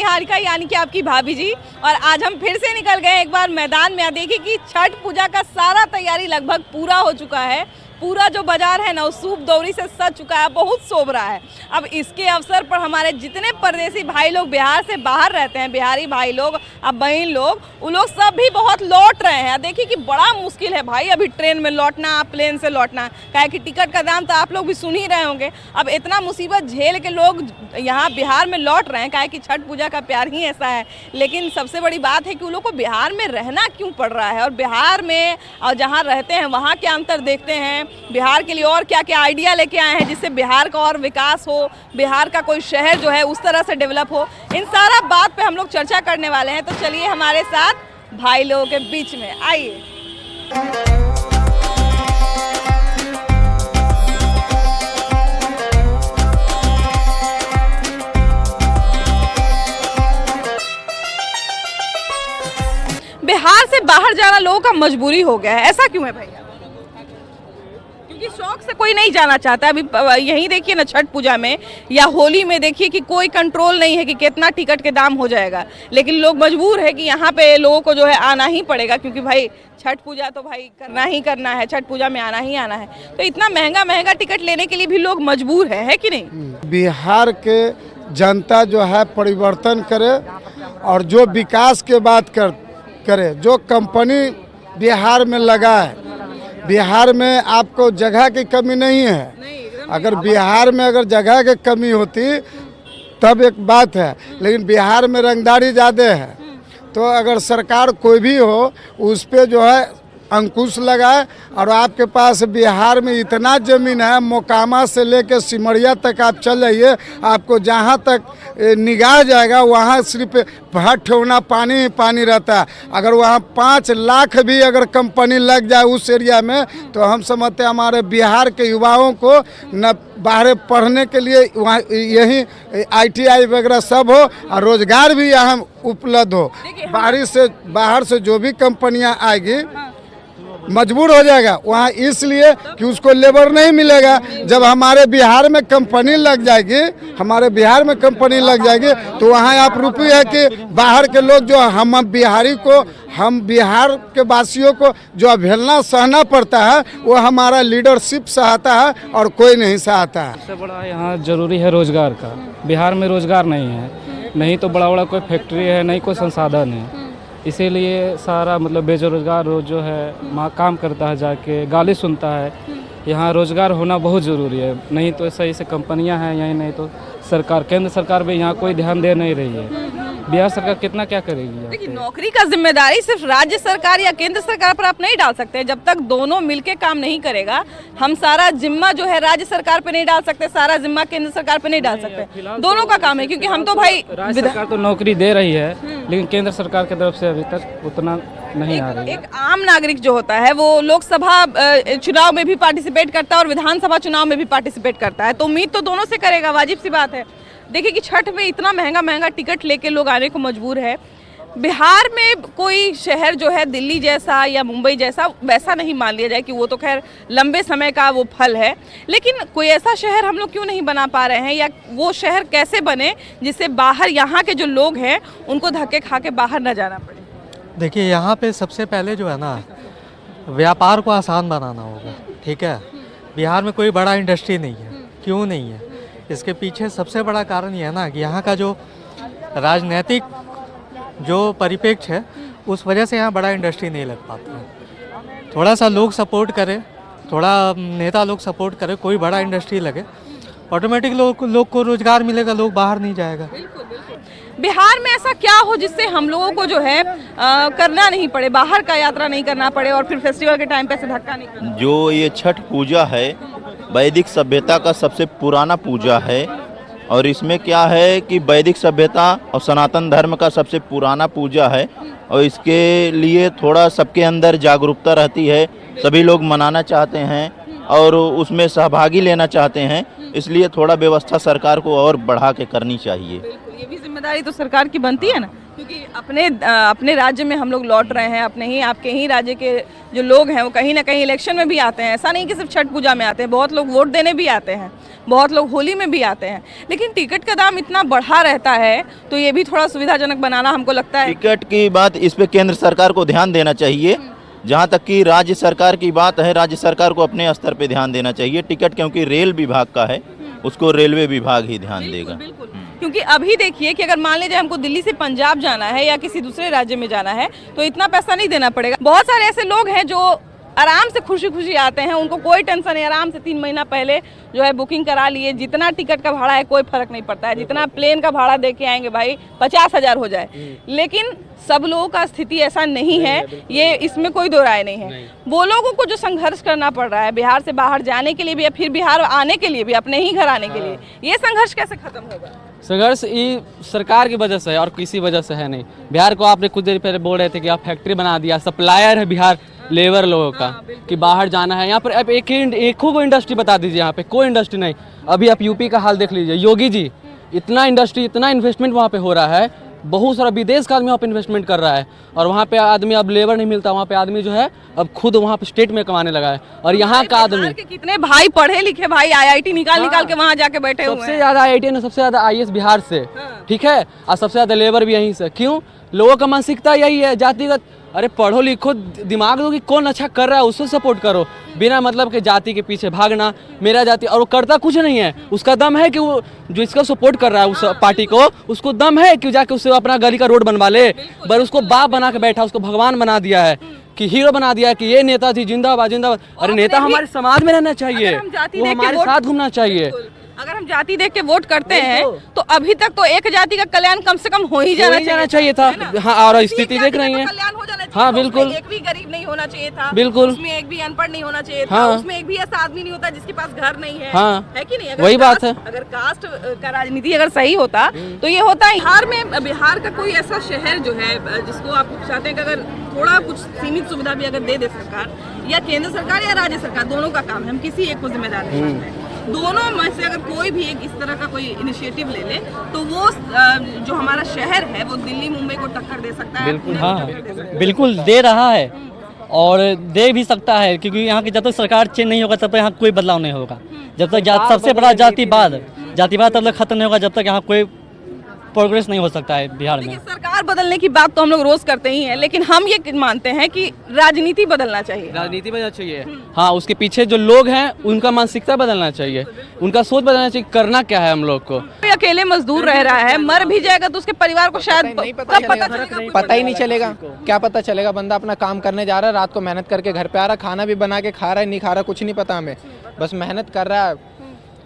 निहारिका यानी कि आपकी भाभी जी, और आज हम फिर से निकल गए एक बार मैदान में। देखिए कि छठ पूजा का सारा तैयारी लगभग पूरा हो चुका है। पूरा जो बाजार है ना वो सूप दौरी से सज चुका है, बहुत शोभ रहा है। अब इसके अवसर पर हमारे जितने परदेसी भाई लोग बिहार से बाहर रहते हैं, बिहारी भाई लोग, अब बहन लोग, वो लोग सब भी बहुत लौट रहे हैं। देखिए कि बड़ा मुश्किल है भाई अभी ट्रेन में लौटना, प्लेन से लौटना, काहे कि टिकट का दाम तो आप लोग भी सुन ही रहे होंगे। अब इतना मुसीबत झेल के लोग यहाँ बिहार में लौट रहे हैं, काहे कि छठ पूजा का प्यार ही ऐसा है। लेकिन सबसे बड़ी बात है कि उन लोग को बिहार में रहना क्यों पड़ रहा है, और बिहार में और जहाँ रहते हैं वहाँ क्या अंतर देखते हैं, बिहार के लिए और क्या क्या आइडिया लेके आए हैं जिससे बिहार का और विकास हो, बिहार का कोई शहर जो है उस तरह से डेवलप हो। इन सारा बात पे हम लोग चर्चा करने वाले हैं, तो चलिए हमारे साथ भाई लोगों के बीच में आइए। बिहार से बाहर जाना लोगों का मजबूरी हो गया है, ऐसा क्यों है भैया? क्योंकि शौक से कोई नहीं जाना चाहता। अभी यहीं देखिए ना, छठ पूजा में या होली में देखिए कि कोई कंट्रोल नहीं है कि कितना टिकट के दाम हो जाएगा, लेकिन लोग मजबूर है कि यहाँ पे लोगों को जो है आना ही पड़ेगा, क्योंकि भाई छठ पूजा तो भाई करना ही करना है, छठ पूजा में आना ही आना है। तो इतना महंगा महंगा टिकट लेने के लिए भी लोग मजबूर है कि नहीं? बिहार के जनता जो है परिवर्तन करे और जो विकास के बात करे, जो कंपनी बिहार में लगा है, बिहार में आपको जगह की कमी नहीं है। अगर बिहार में अगर जगह की कमी होती तब एक बात है, लेकिन बिहार में रंगदारी ज़्यादा है। तो अगर सरकार कोई भी हो उस पे जो है अंकुश लगाए। और आपके पास बिहार में इतना ज़मीन है, मोकामा से लेकर सिमरिया तक आप चल जाइए, आपको जहाँ तक निगाह जाएगा वहाँ सिर्फ भट ठेवना पानी ही पानी रहता है। अगर वहाँ 5 लाख भी अगर कंपनी लग जाए उस एरिया में, तो हम समझते हैं हमारे बिहार के युवाओं को न बाहर पढ़ने के लिए वहाँ यहीं ITI वगैरह सब हो और रोज़गार भी यहाँ उपलब्ध हो। बाहर से जो भी कंपनियाँ आएगी मजबूर हो जाएगा वहाँ, इसलिए कि उसको लेबर नहीं मिलेगा। जब हमारे बिहार में कंपनी लग जाएगी, हमारे बिहार में कंपनी लग जाएगी, तो वहाँ आप रुपये है कि बाहर के लोग जो हम बिहारी को, हम बिहार के वासियों को जो अवहेलना सहना पड़ता है वो हमारा लीडरशिप सहता है और कोई नहीं सहता है। सबसे बड़ा यहाँ जरूरी है रोजगार का। बिहार में रोजगार नहीं है, नहीं तो बड़ा बड़ा कोई फैक्ट्री है, नहीं कोई संसाधन है, इसीलिए सारा मतलब बेरोजगार रोज जो है वहाँ काम करता है, जाके गाली सुनता है। यहाँ रोजगार होना बहुत ज़रूरी है, नहीं तो सही से कंपनियाँ हैं यहीं, नहीं तो सरकार, केंद्र सरकार भी यहाँ कोई ध्यान दे नहीं रही है। बिहार सरकार कितना क्या करेगी? देखिए, नौकरी का जिम्मेदारी सिर्फ राज्य सरकार या केंद्र सरकार पर आप नहीं डाल सकते। जब तक दोनों मिलके काम नहीं करेगा, हम सारा जिम्मा जो है राज्य सरकार पे नहीं डाल सकते, सारा जिम्मा केंद्र सरकार पे नहीं डाल सकते। दोनों का काम है, क्योंकि हम तो भाई राज्य सरकार तो नौकरी दे रही है, लेकिन केंद्र सरकार की तरफ से अभी तक उतना नहीं आ रही है। एक आम नागरिक जो होता है वो लोकसभा चुनाव में भी पार्टिसिपेट करता है और विधानसभा चुनाव में भी पार्टिसिपेट करता है, तो उम्मीद तो दोनों से करेगा, वाजिब सी बात है। देखिए कि छठ में इतना महंगा महंगा टिकट लेके लोग आने को मजबूर है। बिहार में कोई शहर जो है दिल्ली जैसा या मुंबई जैसा वैसा नहीं मान लिया जाए कि वो तो खैर लंबे समय का वो फल है, लेकिन कोई ऐसा शहर हम लोग क्यों नहीं बना पा रहे हैं, या वो शहर कैसे बने जिससे बाहर यहाँ के जो लोग हैं उनको धक्के खा के बाहर न जाना पड़े? देखिए, यहाँ पे सबसे पहले जो है ना, व्यापार को आसान बनाना होगा। ठीक है, बिहार में कोई बड़ा इंडस्ट्री नहीं है। क्यों नहीं है? इसके पीछे सबसे बड़ा कारण ये है ना कि यहाँ का जो राजनीतिक जो परिप्रेक्ष्य है उस वजह से यहाँ बड़ा इंडस्ट्री नहीं लग पाता है। थोड़ा सा लोग सपोर्ट करें, थोड़ा नेता लोग सपोर्ट करें, कोई बड़ा इंडस्ट्री लगे, ऑटोमेटिक लोग को रोजगार मिलेगा, लोग बाहर नहीं जाएगा। बिहार में ऐसा क्या हो जिससे हम लोगों को जो है करना नहीं पड़े, बाहर का यात्रा नहीं करना पड़े और फिर फेस्टिवल के टाइम पे ऐसे धक्का नहीं करना? जो ये छठ पूजा है वैदिक सभ्यता का सबसे पुराना पूजा है, और इसमें क्या है कि वैदिक सभ्यता और सनातन धर्म का सबसे पुराना पूजा है, और इसके लिए थोड़ा सबके अंदर जागरूकता रहती है, सभी लोग मनाना चाहते हैं और उसमें सहभागी लेना चाहते हैं, इसलिए थोड़ा व्यवस्था सरकार को और बढ़ा के करनी चाहिए। ये भी जिम्मेदारी तो सरकार की बनती है ना क्योंकि अपने राज्य में हम लोग लौट रहे हैं, अपने ही आपके ही राज्य के जो लोग हैं वो कहीं ना कहीं इलेक्शन में भी आते हैं। ऐसा नहीं कि सिर्फ छठ पूजा में आते हैं, बहुत लोग वोट देने भी आते हैं, बहुत लोग होली में भी आते हैं। लेकिन टिकट का दाम इतना बढ़ा रहता है तो ये भी थोड़ा सुविधाजनक बनाना हमको लगता है। टिकट की बात, इस पे केंद्र सरकार को ध्यान देना चाहिए। जहाँ तक कि राज्य सरकार की बात है, राज्य सरकार को अपने स्तर पे ध्यान देना चाहिए। टिकट क्योंकि रेल विभाग का है, उसको रेलवे विभाग ही ध्यान देगा। बिल्कुल, क्योंकि अभी देखिए कि अगर मान लीजिए हमको दिल्ली से पंजाब जाना है या किसी दूसरे राज्य में जाना है तो इतना पैसा नहीं देना पड़ेगा। बहुत सारे ऐसे लोग हैं जो आराम से खुशी खुशी आते हैं, उनको कोई टेंशन नहीं, आराम से 3 महीना पहले जो है बुकिंग करा लिए, जितना टिकट का भाड़ा है कोई फर्क नहीं पड़ता है, जितना प्लेन का भाड़ा दे के आएंगे भाई 50,000 हो जाए। लेकिन सब लोगों का स्थिति ऐसा नहीं है, ये इसमें कोई दो राय नहीं है। वो लोगों को जो संघर्ष करना पड़ रहा है बिहार से बाहर जाने के लिए भी या फिर बिहार आने के लिए भी, अपने ही घर आने के लिए, ये संघर्ष कैसे खत्म होगा? संघर्ष ये सरकार की वजह से है और किसी वजह से है नहीं। बिहार को आपने कुछ देर पहले बोल रहे थे कि आप फैक्ट्री बना दिया, सप्लायर है बिहार लेबर लोगों का कि बाहर जाना है। यहाँ पर अब एक को इंडस्ट्री बता दीजिए, यहाँ पे कोई इंडस्ट्री नहीं। अभी आप यूपी का हाल देख लीजिए, योगी जी इतना इंडस्ट्री, इतना इन्वेस्टमेंट वहाँ पे हो रहा है, बहुत सारा विदेश का आदमी वहाँ पे इन्वेस्टमेंट कर रहा है और वहाँ पे आदमी अब लेबर नहीं मिलता, वहाँ पे आदमी जो है अब खुद वहाँ पे स्टेट में कमाने लगा है। और यहाँ का आदमी कितने भाई पढ़े लिखे भाई IIT निकाल के वहाँ जाके बैठे हुए हैं। सबसे ज्यादा IIT ने सबसे ज्यादा IAS बिहार से, ठीक है, और सबसे ज्यादा लेबर भी यहीं से। क्यों? लोगों का मानसिकता यही है जातिगत। अरे पढ़ो लिखो, दिमाग दो कि कौन अच्छा कर रहा है उसको सपोर्ट करो, बिना मतलब के जाति के पीछे भागना, मेरा जाति, और वो करता कुछ नहीं है। उसका दम है कि वो जो इसका सपोर्ट कर रहा है उस पार्टी को, उसको दम है कि जाके उससे अपना गली का रोड बनवा ले, पर उसको बाप बना के बैठा, उसको भगवान बना दिया है, कि हीरो बना दिया है कि ये नेता जी जिंदाबाद जिंदाबाद। अरे नेता हमारे समाज में रहना चाहिए, वो हमारे साथ घूमना चाहिए। अगर हम जाति देख के वोट करते हैं तो अभी तक तो एक जाति का कल्याण कम से कम हो ही जाना चाहिए था। हाँ, और स्थिति देख रही है। हाँ बिल्कुल, एक भी गरीब नहीं होना चाहिए था, बिल्कुल, उसमें एक भी अनपढ़ नहीं होना चाहिए था, हाँ, उसमें एक भी ऐसा आदमी नहीं होता जिसके पास घर नहीं है, हाँ, है कि नहीं? वही बात है। अगर कास्ट का राजनीति अगर सही होता तो ये होता है। बिहार का कोई ऐसा शहर जो है जिसको आप चाहते हैं कि अगर थोड़ा कुछ सीमित सुविधा भी अगर दे सरकार, या केंद्र सरकार या राज्य सरकार, दोनों का काम है, हम किसी एक को जिम्मेदार नहीं मानते हैं, दोनों में से अगर कोई भी एक इस तरह का कोई इनिशिएटिव ले ले तो वो जो हमारा शहर है वो दिल्ली मुंबई को टक्कर दे सकता है। बिल्कुल, हाँ बिल्कुल दे रहा है और दे भी सकता है, क्योंकि यहाँ की जब तक सरकार चेंज नहीं होगा तब तक यहाँ कोई बदलाव नहीं होगा। जब तक सबसे बड़ा जातिवाद तब तक खत्म नहीं होगा, जब तक यहाँ कोई प्रोग्रेस नहीं हो सकता है बिहार में। सरकार बदलने की बात तो हम लोग रोज करते ही हैं, लेकिन हम ये मानते हैं कि राजनीति बदलना चाहिए, राजनीति बदलना चाहिए। हाँ, उसके पीछे जो लोग हैं उनका मानसिकता बदलना चाहिए, उनका सोच बदलना चाहिए, करना क्या है हम लोग को। अकेले मजदूर रह रहा है, मर भी जाएगा तो उसके परिवार को शायद पता ही नहीं चलेगा। क्या पता चलेगा? बंदा अपना काम करने जा रहा है, रात को मेहनत करके घर पे आ रहा है, खाना भी बना के खा रहा है, नहीं खा रहा कुछ नहीं पता हमें, बस मेहनत कर रहा है।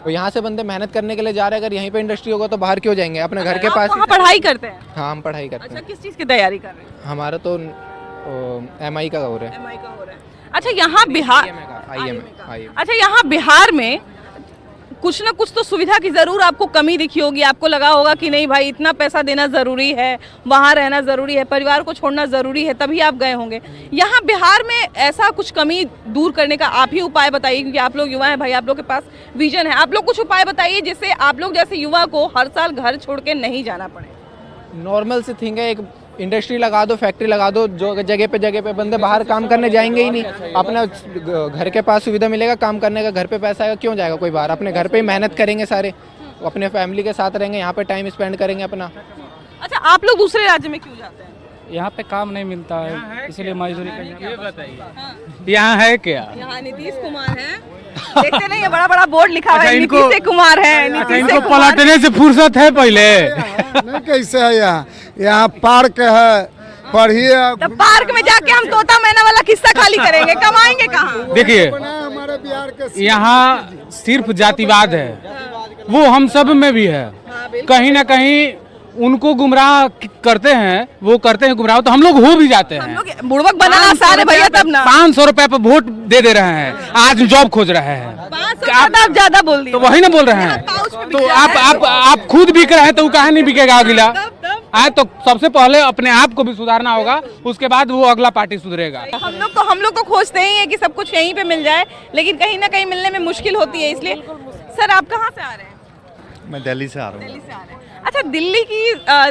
और यहाँ से बंदे मेहनत करने के लिए जा रहे हैं, अगर यहीं पे इंडस्ट्री होगा तो बाहर क्यों जाएंगे? अपने घर के पास ही पढ़ाई करते हैं। हाँ, हम पढ़ाई करते हैं। अच्छा, किस चीज़ की तैयारी कर रहे हैं? हमारा तो MI का हो रहा है। MI का हो रहा है। अच्छा, यहाँ बिहार IM। अच्छा, यहाँ बिहार में कुछ ना कुछ तो सुविधा की जरूर आपको कमी दिखी होगी, आपको लगा होगा कि नहीं भाई इतना पैसा देना जरूरी है, वहाँ रहना जरूरी है, परिवार को छोड़ना जरूरी है, तभी आप गए होंगे। यहाँ बिहार में ऐसा कुछ कमी दूर करने का आप ही उपाय बताइए, क्योंकि आप लोग युवा हैं भाई, आप लोग के पास विजन है, आप लोग कुछ उपाय बताइए जिससे आप लोग जैसे युवा को हर साल घर छोड़ के नहीं जाना पड़े। नॉर्मल सी थिंग है, एक इंडस्ट्री लगा दो, फैक्ट्री लगा दो, जो जगह पे बंदे बाहर काम करने जाएंगे ही नहीं। अपना घर के पास सुविधा मिलेगा काम करने का, घर पे पैसा आएगा, क्यों जाएगा कोई बाहर? अपने घर पे ही मेहनत करेंगे सारे, अपने फैमिली के साथ रहेंगे, यहाँ पे टाइम स्पेंड करेंगे अपना। अच्छा, आप लोग दूसरे राज्य में क्यों जाते हैं? यहाँ पे काम नहीं मिलता है, इसलिए मजदूरी करने। यहाँ है क्या? यहाँ नीतीश कुमार है, देखते नहीं है, बड़ा बड़ा बोर्ड लिखा हुआ है नीतीश कुमार है। इनको पलटने से फुर्सत है पहले? नहीं, कैसे है यहाँ पार्क है, पढ़िए। तो पार्क में जाके हम तोता मैना वाला किस्सा खाली करेंगे, कमाएंगे कहाँ? देखिए, हमारे बिहार के यहाँ सिर्फ जातिवाद है, वो हम सब में भी है। कहीं ना कहीं उनको गुमराह करते हैं, वो करते हैं गुमराह, तो हम लोग हो भी जाते हैं। हम लोग बुड़बक बनाना आसान है भैया, तब ना 500 रुपए पे वोट दे रहे हैं, आज जॉब खोज रहे हैं। आप ज्यादा बोल दिए, तो वही ना बोल रहे हैं। तो आप खुद बिक रहे हैं, तो वो काहे नहीं बिकेगा अगला? तो सबसे पहले अपने आप को भी सुधारना होगा, उसके बाद वो अगला पार्टी सुधरेगा। हम लोग तो खोजते ही है कि सब कुछ यहीं पे मिल जाए, लेकिन कहीं ना कहीं मिलने में मुश्किल होती है। इसलिए सर, आप कहाँ से आ रहे हैं? मैं दिल्ली से आ रहा हूँ। दिल्ली से आ रहे हैं। अच्छा,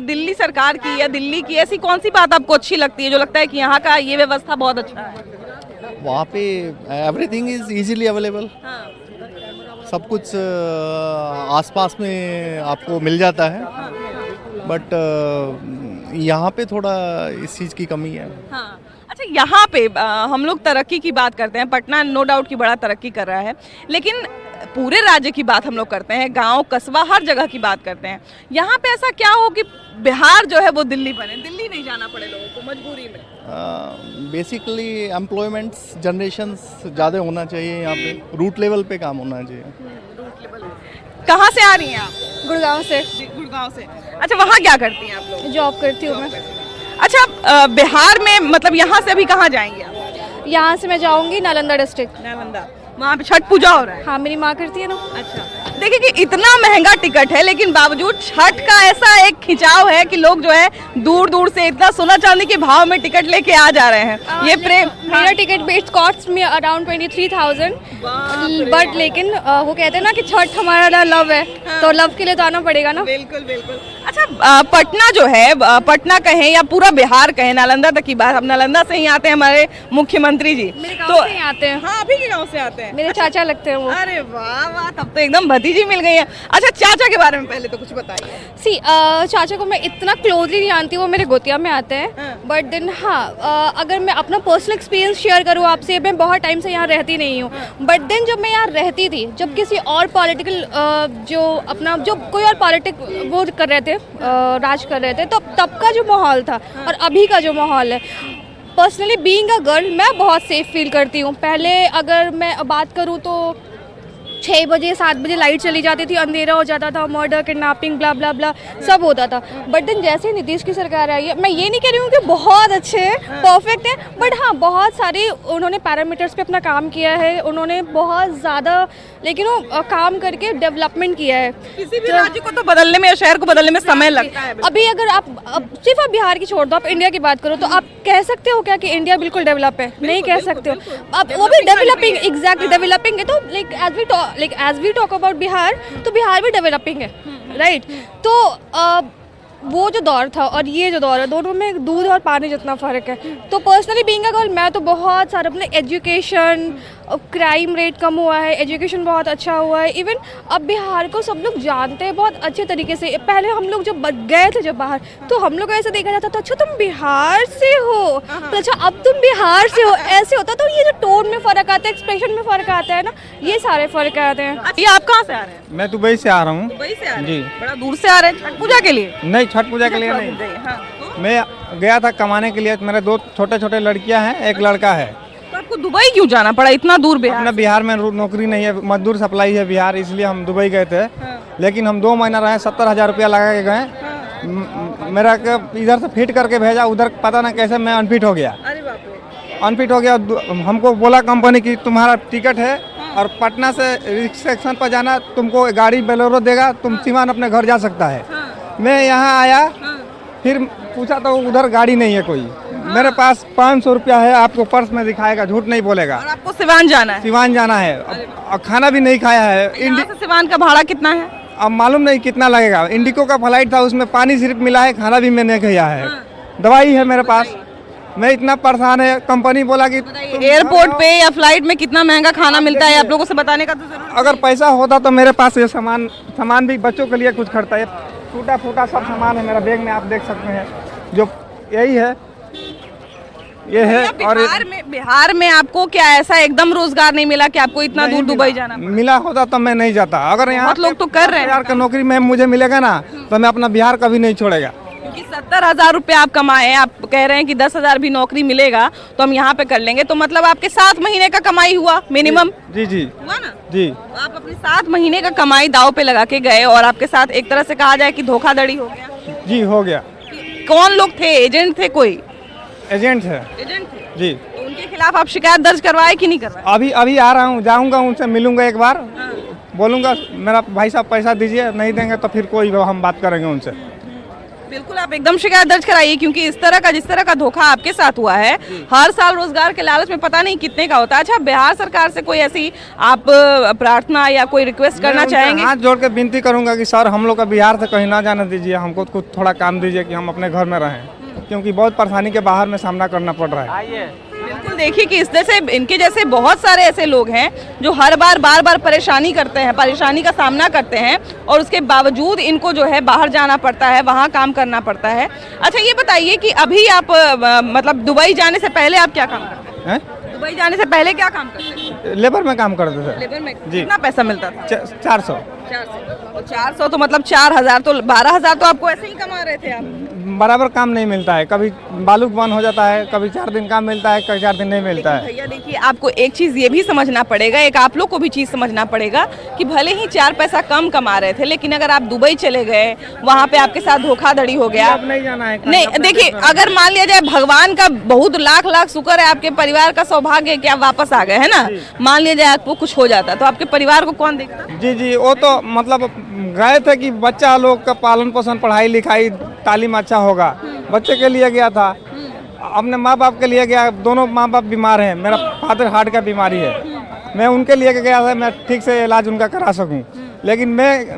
दिल्ली सरकार की या दिल्ली की ऐसी कौन सी बात आपको अच्छी लगती है जो लगता है कि यहाँ का ये व्यवस्था बहुत अच्छा है? वहाँ पे एवरीथिंग इज इजीली अवेलेबल, सब कुछ आसपास में आपको मिल जाता है, बट यहाँ पे थोड़ा इस चीज़ की कमी है। हाँ। अच्छा, यहाँ पे हम लोग तरक्की की बात करते हैं, पटना नो डाउट की बड़ा तरक्की कर रहा है, लेकिन पूरे राज्य की बात हम लोग करते हैं, गांव कस्बा हर जगह की बात करते हैं। यहाँ पे ऐसा क्या हो कि बिहार जो है वो दिल्ली बने, दिल्ली नहीं जाना पड़े लोगों को मजबूरी में? बेसिकली एम्प्लॉयमेंट्स जनरेशन ज़्यादा होना चाहिए, यहाँ पे रूट लेवल पे काम होना चाहिए। कहाँ से आ रही हैं आप? गुड़गांव से। गुड़गांव से। अच्छा, वहाँ क्या करती हैं आप लोग? जॉब करती हूँ मैं। अच्छा, बिहार में मतलब यहाँ से अभी कहाँ जाएंगे आप? यहाँ से मैं जाऊँगी नालंदा डिस्ट्रिक्ट। नालंदा, वहाँ पे छठ पूजा हो रहा है। हाँ, मेरी माँ करती है ना। अच्छा, देखिए कि इतना महंगा टिकट है, लेकिन बावजूद छठ का ऐसा एक खिंचाव है कि लोग जो है दूर दूर से इतना सोना चांदी के भाव में टिकट लेके आ जा रहे हैं। ये प्रेम, मेरा टिकट बेस्ट कॉस्ट में अराउंड 23,000, बट लेकिन वो कहते हैं ना कि छठ हमारा लव है, तो लव के लिए तो आना पड़ेगा ना। बिल्कुल बिल्कुल। अच्छा, पटना जो है, पटना कहें या पूरा बिहार कहें, नालंदा तक की बात, हम नालंदा से ही आते हैं, हमारे मुख्यमंत्री जी मेरे गाँव से ही आते हैं। हाँ, अभी के गाँव से आते हैं। मेरे चाचा लगते हैं वो। अरे वाह वाह, तब तो एकदम भतीजी मिल गई है। अच्छा, चाचा के बारे में पहले तो कुछ बताइए। सी चाचा को मैं इतना क्लोजली नहीं जानती, वो मेरे गोतिया में आते हैं, बट देन हाँ, अगर मैं अपना पर्सनल एक्सपीरियंस शेयर करूँ आपसे, मैं बहुत टाइम से यहाँ रहती नहीं हूँ, बट देन जब मैं यहाँ रहती थी, जब किसी और पॉलिटिकल जो कोई और पॉलिटिक वो कर रहे थे, राज कर रहे थे, तो तब का जो माहौल था और अभी का जो माहौल है, पर्सनली बीइंग अ गर्ल मैं बहुत सेफ फील करती हूँ। पहले अगर मैं बात करूँ तो 6 बजे 7 बजे लाइट चली जाती थी, अंधेरा हो जाता था, मर्डर किडनैपिंग ब्ला ब्ला ब्ला सब होता था। बट देन जैसे ही नीतीश की सरकार आई है, मैं ये नहीं कह रही हूँ कि बहुत अच्छे हैं, परफेक्ट हैं, बट हाँ बहुत सारे उन्होंने पैरामीटर्स पे अपना काम किया है, उन्होंने बहुत ज़्यादा लेकिन वो काम करके डेवलपमेंट किया है। किसी भी राज्य को तो बदलने में या शहर को बदलने में समय लगता है। अभी अगर आप सिर्फ आप बिहार की छोड़ दो, आप इंडिया की बात करो, तो आप कह सकते हो क्या कि इंडिया बिल्कुल डेवलप है? नहीं कह सकते हो। अब वो भी डेवलपिंग, एग्जैक्टली डेवलपिंग है। तो as we talk about Bihar, तो बिहार भी डेवलपिंग है, राइट? तो वो जो दौर था और ये जो दौर है, दोनों में दूध और पानी जितना फ़र्क है। तो पर्सनली बीइंग अ गर्ल, मैं तो बहुत सारा अपने एजुकेशन, क्राइम रेट कम हुआ है, एजुकेशन बहुत अच्छा हुआ है। इवन अब बिहार को सब लोग जानते हैं बहुत अच्छे तरीके से। पहले हम लोग जब गए थे जब बाहर, तो हम लोग को ऐसे देखा जाता था, अच्छा तुम बिहार से हो, तो अच्छा अब तुम बिहार से हो, ऐसे होता। तो ये जो टोन में फ़र्क आता है, एक्सप्रेशन में फ़र्क आता है ना, ये सारे फ़र्क आते हैं। ये आप कहाँ से आ रहे हैं? मैं दुबई से आ रहा हूँ। दुबई से आ रहे जी। हैं? बड़ा दूर से आ रहे हैं छठ पूजा के लिए? नहीं, छठ पूजा के लिए नहीं, मैं गया था कमाने के लिए। मेरे 2 छोटे छोटे लड़कियां हैं, एक लड़का है। तो आपको दुबई क्यों जाना पड़ा इतना दूर? बिहार अपना बिहार में नौकरी नहीं है, मजदूर सप्लाई है बिहार, इसलिए हम दुबई गए थे। लेकिन हम 2 महीना रहे, 70,000 रुपया लगा के गए। मेरा इधर से फिट करके भेजा, उधर पता ना कैसे मैं अनफिट हो गया। अरे बाप रे। अनफिट हो गया। हमको बोला कंपनी की तुम्हारा टिकट है और पटना से रिसेप्शन पर जाना, तुमको गाड़ी बोलेरो देगा, तुम सीमान अपने घर जा सकता है। मैं यहाँ आया, फिर पूछा तो उधर गाड़ी नहीं है कोई। मेरे पास 500 रुपया है, आपको पर्स में दिखाएगा, झूठ नहीं बोलेगा। और आपको सिवान जाना है? सिवान जाना है, और खाना भी नहीं खाया है। यहाँ से सिवान का भाड़ा कितना है? अब मालूम नहीं कितना लगेगा। इंडिको का फ्लाइट था, उसमें पानी सिर्फ मिला है, खाना भी मैंने खाया है। दवाई है मेरे पास। मैं इतना परेशान है। कंपनी बोला कि एयरपोर्ट पे या फ्लाइट में कितना महंगा खाना मिलता है, आप लोगों से बताने का तो जरूर। अगर पैसा होता तो मेरे पास ये सामान भी बच्चों के लिए कुछ खरीदता है। टूटा फूटा सब सामान है मेरा बैग में, आप देख सकते हैं। जो यही है, ये है। और बिहार में आपको क्या ऐसा एकदम रोजगार नहीं मिला कि आपको इतना दूर दुबई जाना पड़ा? मिला होता तो मैं नहीं जाता। अगर यहाँ बहुत लोग तो कर रहे हैं। बिहार का नौकरी में मुझे मिलेगा ना, तो मैं अपना बिहार कभी नहीं छोड़ेगा। क्योंकि 70,000 रुपया आप कमाए, आप कह रहे हैं कि 10,000 भी नौकरी मिलेगा तो हम यहाँ पे कर लेंगे, तो मतलब आपके 7 महीने का कमाई हुआ मिनिमम? जी जी हुआ ना जी। तो आप अपने 7 महीने का कमाई दाव पे लगा के गए और आपके साथ एक तरह से कहा जाए कि धोखाधड़ी हो गया। जी हो गया। कौन लोग थे? एजेंट थे? कोई एजेंट है। एजेंट थे जी। तो उनके खिलाफ आप शिकायत दर्ज करवाए कि नहीं करवाए? अभी आ रहा हूँ, जाऊँगा, उनसे मिलूंगा एक बार, बोलूँगा मेरा भाई साहब पैसा दीजिए, नहीं देंगे तो फिर कोई हम बात करेंगे उनसे। बिल्कुल, आप एकदम शिकायत दर्ज कराइए, क्योंकि जिस तरह का धोखा आपके साथ हुआ है, हर साल रोजगार के लालच में पता नहीं कितने का होता है। अच्छा, बिहार सरकार से कोई ऐसी आप प्रार्थना या कोई रिक्वेस्ट करना चाहेंगे? हाथ जोड़ के विनती करूंगा कि सर हम लोग का बिहार से कहीं ना जाने दीजिए, हमको कुछ थोड़ा काम दीजिए कि हम अपने घर में रहें, क्योंकि बहुत परेशानी के बाहर में सामना करना पड़ रहा है। बिल्कुल, देखिए कि इनके जैसे बहुत सारे ऐसे लोग हैं जो हर बार परेशानी का सामना करते हैं, और उसके बावजूद इनको जो है बाहर जाना पड़ता है, वहाँ काम करना पड़ता है। अच्छा, ये बताइए कि अभी आप मतलब दुबई जाने से पहले आप क्या काम करते हैं? दुबई जाने से पहले क्या काम करते थे? लेबर में काम करते थे। लेबर में जी। कितना पैसा मिलता था? 400। 400 तो मतलब 4000, तो 12000 तो आपको ऐसे ही कमा रहे थे आप? बराबर काम नहीं मिलता है, कभी बालू बंद हो जाता है, कभी 4 दिन काम मिलता है, कभी 4 दिन नहीं मिलता है। भैया देखिए, आपको एक चीज़ ये भी समझना पड़ेगा, एक आप लोग को भी चीज़ समझना पड़ेगा कि भले ही 4 पैसा कम कमा रहे थे, लेकिन अगर आप दुबई चले गए, वहाँ पे आपके साथ धोखाधड़ी हो गया, अब नहीं जाना है। नहीं देखिए, अगर मान लिया जाए भगवान का बहुत लाख शुक्र है, आपके परिवार का सौभाग्य है कि आप वापस आ गए, है ना? मान लिया जाए आपको कुछ हो जाता तो आपके परिवार को कौन देखता? जी, वो तो मतलब गए थे कि बच्चा लोग का पालन पोषण, पढ़ाई लिखाई, तालीम अच्छा होगा, बच्चे के लिए गया था, अपने माँ बाप के लिए गया। दोनों माँ बाप बीमार हैं, मेरा फादर हार्ट का बीमारी है, मैं उनके लिए गया था, मैं ठीक से इलाज उनका करा सकूं, लेकिन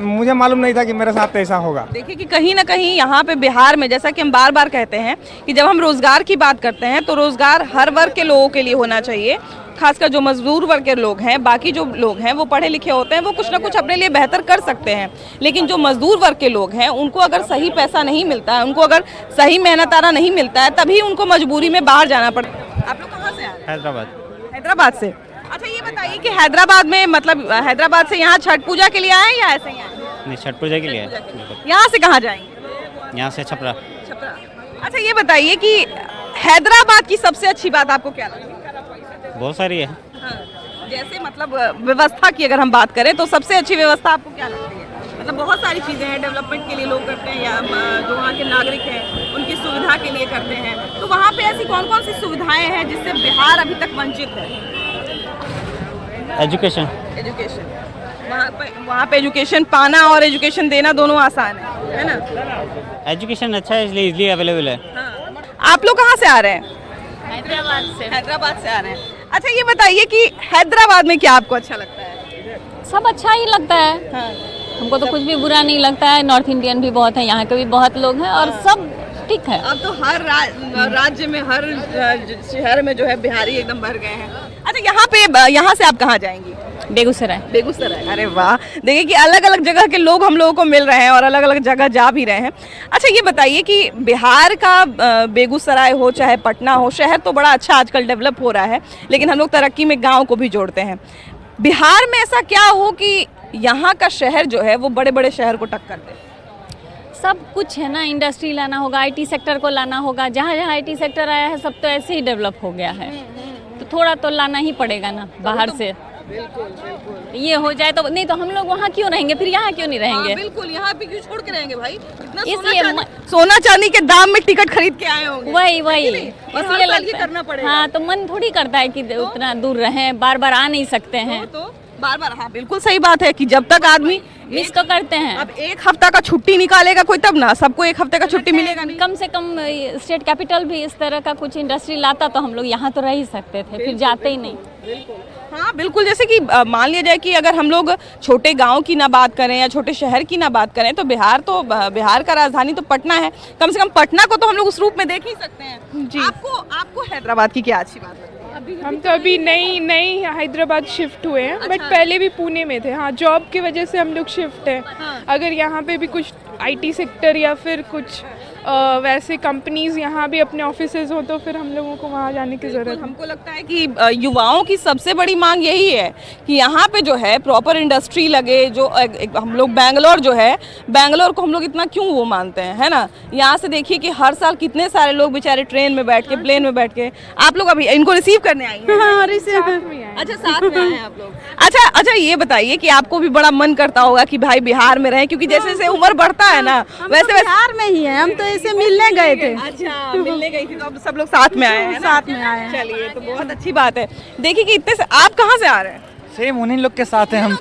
मुझे मालूम नहीं था कि मेरे साथ ऐसा होगा। देखिए कि कहीं ना कहीं यहाँ पे बिहार में, जैसा कि हम बार बार कहते हैं कि जब हम रोजगार की बात करते हैं तो रोजगार हर वर्ग के लोगों के लिए होना चाहिए, खासकर जो मजदूर वर्ग के लोग हैं। बाकी जो लोग हैं वो पढ़े लिखे होते हैं, वो कुछ ना कुछ अपने लिए बेहतर कर सकते हैं, लेकिन जो मजदूर वर्ग के लोग हैं उनको अगर सही पैसा नहीं मिलता है, उनको अगर सही मेहनताना नहीं मिलता है, तभी उनको मजबूरी में बाहर जाना पड़ता है। आप लोग कहाँ से आ रहे हैं? हैदराबाद से। अच्छा, ये बताइए कि हैदराबाद में, मतलब हैदराबाद से यहाँ छठ पूजा के लिए आए हैं या ऐसे ही आए? नहीं, छठ पूजा के लिए। यहाँ से कहाँ जाएंगे? यहाँ से छपरा। अच्छा, ये बताइए कि हैदराबाद की सबसे अच्छी बात आपको क्या लगती है? बहुत सारी है। हाँ, जैसे मतलब व्यवस्था की अगर हम बात करें तो सबसे अच्छी व्यवस्था आपको क्या लगती है? मतलब बहुत सारी चीज़ें हैं, डेवलपमेंट के लिए लोग करते हैं, या जो वहाँ के नागरिक हैं उनकी सुविधा के लिए करते हैं, तो वहाँ पे ऐसी कौन कौन सी सुविधाएं हैं जिससे बिहार अभी तक वंचित है? एजुकेशन। वहाँ पे एजुकेशन पाना और एजुकेशन देना दोनों आसान है ना? एजुकेशन अच्छा है, इसलिए इजली अवेलेबल है। हाँ। आप लोग कहाँ से आ रहे हैं? हैदराबाद से आ रहे हैं। अच्छा, ये बताइए कि हैदराबाद में क्या आपको अच्छा लगता है? सब अच्छा ही लगता है। हाँ। हमको तो कुछ भी बुरा नहीं लगता है। नॉर्थ इंडियन भी बहुत है, यहाँ के भी बहुत लोग हैं, और सब ठीक है। अब तो हर राज्य में, हर शहर में जो है बिहारी एकदम भर गए हैं। अच्छा, यहाँ से आप कहाँ जाएंगी? बेगूसराय। अरे वाह, देखिए कि अलग अलग जगह के लोग हम लोगों को मिल रहे हैं और अलग अलग जगह जा भी रहे हैं। अच्छा, ये बताइए कि बिहार का बेगूसराय हो चाहे पटना हो, शहर तो बड़ा अच्छा आजकल डेवलप हो रहा है, लेकिन हम लोग तरक्की में गाँव को भी जोड़ते हैं। बिहार में ऐसा क्या हो कि यहाँ का शहर जो है वो बड़े बड़े शहर को टक्कर दे? सब कुछ है ना, इंडस्ट्री लाना होगा, आईटी सेक्टर को लाना होगा। जहाँ जहाँ आईटी सेक्टर आया है सब तो ऐसे ही डेवलप हो गया है, तो थोड़ा तो लाना ही पड़ेगा ना बाहर से। बिल्कुल। ये हो जाए तो, नहीं तो हम लोग वहाँ क्यों रहेंगे, फिर यहाँ क्यों नहीं रहेंगे? बिल्कुल, यहाँ पे क्यों छोड़ के रहेंगे भाई? इसलिए सोना चांदी के दाम में टिकट खरीद के आए होंगे। वही इसलिए लगता करना पड़ेगा। हाँ, तो मन थोड़ी करता है कि उतना दूर रहें, बार बार आ नहीं सकते हैं। तो बार, हाँ बिल्कुल सही बात है कि जब तक आदमी मिस तो करते हैं। अब एक हफ्ता का छुट्टी निकालेगा कोई तब ना, सबको एक हफ्ते का छुट्टी मिलेगा नहीं। कम से कम स्टेट कैपिटल भी इस तरह का कुछ इंडस्ट्री लाता तो हम लोग यहाँ तो रह ही सकते थे, फिर जाते ही नहीं। हाँ बिल्कुल, जैसे कि मान लिया जाए कि अगर हम लोग छोटे गांव की ना बात करें या छोटे शहर की ना बात करें, तो बिहार का राजधानी तो पटना है। कम से कम पटना को तो हम लोग उस रूप में देख ही सकते हैं। जी। आपको हैदराबाद की क्या अच्छी बात है? हम तो अभी नई हैदराबाद शिफ्ट हुए हैं। अच्छा। बट पहले भी पुणे में थे। हाँ, जॉब की वजह से हम लोग शिफ्ट हैं। हाँ। अगर यहाँ पे भी कुछ आईटी सेक्टर या फिर कुछ वैसे कंपनीज यहाँ भी अपने ऑफिसेज हो तो फिर हम लोगों को वहाँ जाने की ज़रूरत है। हमको लगता है कि युवाओं की सबसे बड़ी मांग यही है कि यहाँ पे जो है प्रॉपर इंडस्ट्री लगे। जो हम लोग बैंगलोर को हम लोग इतना क्यों वो मानते हैं, है ना? यहाँ से देखिए कि हर साल कितने सारे लोग बेचारे ट्रेन में बैठ के, प्लेन में बैठ के। आप लोग अभी इनको रिसीव करने आई हैं? हाँ, अच्छा, साथ में आए हैं आप लोग। अच्छा, ये बताइए कि आपको भी बड़ा मन करता होगा कि भाई बिहार में रहें, क्योंकि जैसे जैसे उम्र बढ़ता है ना, वैसे बिहार में ही है। हम तो ऐसे मिलने गए थे। अच्छा, मिलने गई थी, तो अब सब लोग साथ में आए हैं? साथ में आए हैं। चलिए, तो बहुत अच्छी बात है। देखिए कि इतने से आप कहाँ से आ रहे हैं? सेम उन्हीं लोग के साथ हैं हम।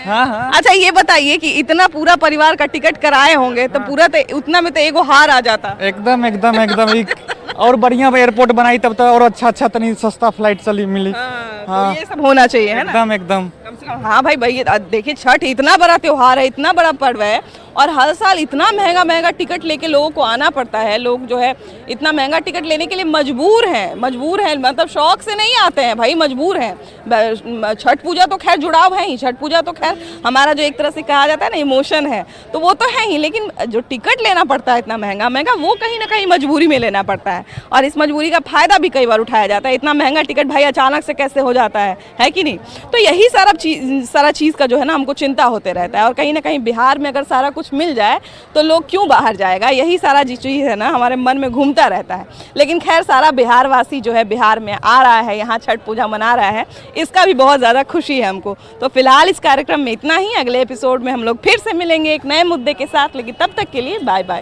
हाँ हाँ। अच्छा ये बताइए कि इतना पूरा परिवार का टिकट कराए होंगे तो पूरा तो उतना में तो एगो हार आ जाता। एकदम एकदम एकदम और बढ़िया एयरपोर्ट बनाई तब तो और अच्छा तनी सस्ता फ्लाइट चली मिली। तो ये सब होना चाहिए है ना। एकदम एकदम। हाँ भाई भाई देखिए छठ इतना बड़ा त्योहार है, इतना बड़ा पर्व है और हर साल इतना महंगा महंगा टिकट लेके लोगों को आना पड़ता है। लोग जो है इतना महंगा टिकट लेने के लिए मजबूर हैं, मतलब शौक से नहीं आते हैं भाई, मजबूर हैं। छठ पूजा तो खैर जुड़ाव है ही, छठ पूजा तो खैर हमारा जो एक तरह से कहा जाता है ना इमोशन है, तो वो तो है ही, लेकिन जो टिकट लेना पड़ता है इतना महंगा महंगा वो कहीं ना कहीं मजबूरी में लेना पड़ता है और इस मजबूरी का फायदा भी कई बार उठाया जाता है। इतना महंगा टिकट भाई अचानक से कैसे हो जाता है कि नहीं। तो यही सारा चीज़ का जो है ना हमको चिंता होते रहता है और कहीं ना कहीं बिहार में अगर सारा कुछ मिल जाए तो लोग क्यों बाहर जाएगा, यही सारा चीज़ है ना हमारे मन में घूमता रहता है। लेकिन खैर सारा बिहार वासी जो है बिहार में आ रहा है, यहाँ छठ पूजा मना रहा है, इसका भी बहुत ज़्यादा खुशी है हमको। तो फिलहाल इस कार्यक्रम में इतना ही, अगले एपिसोड में हम लोग फिर से मिलेंगे एक नए मुद्दे के साथ, लेकिन तब तक के लिए बाय बाय।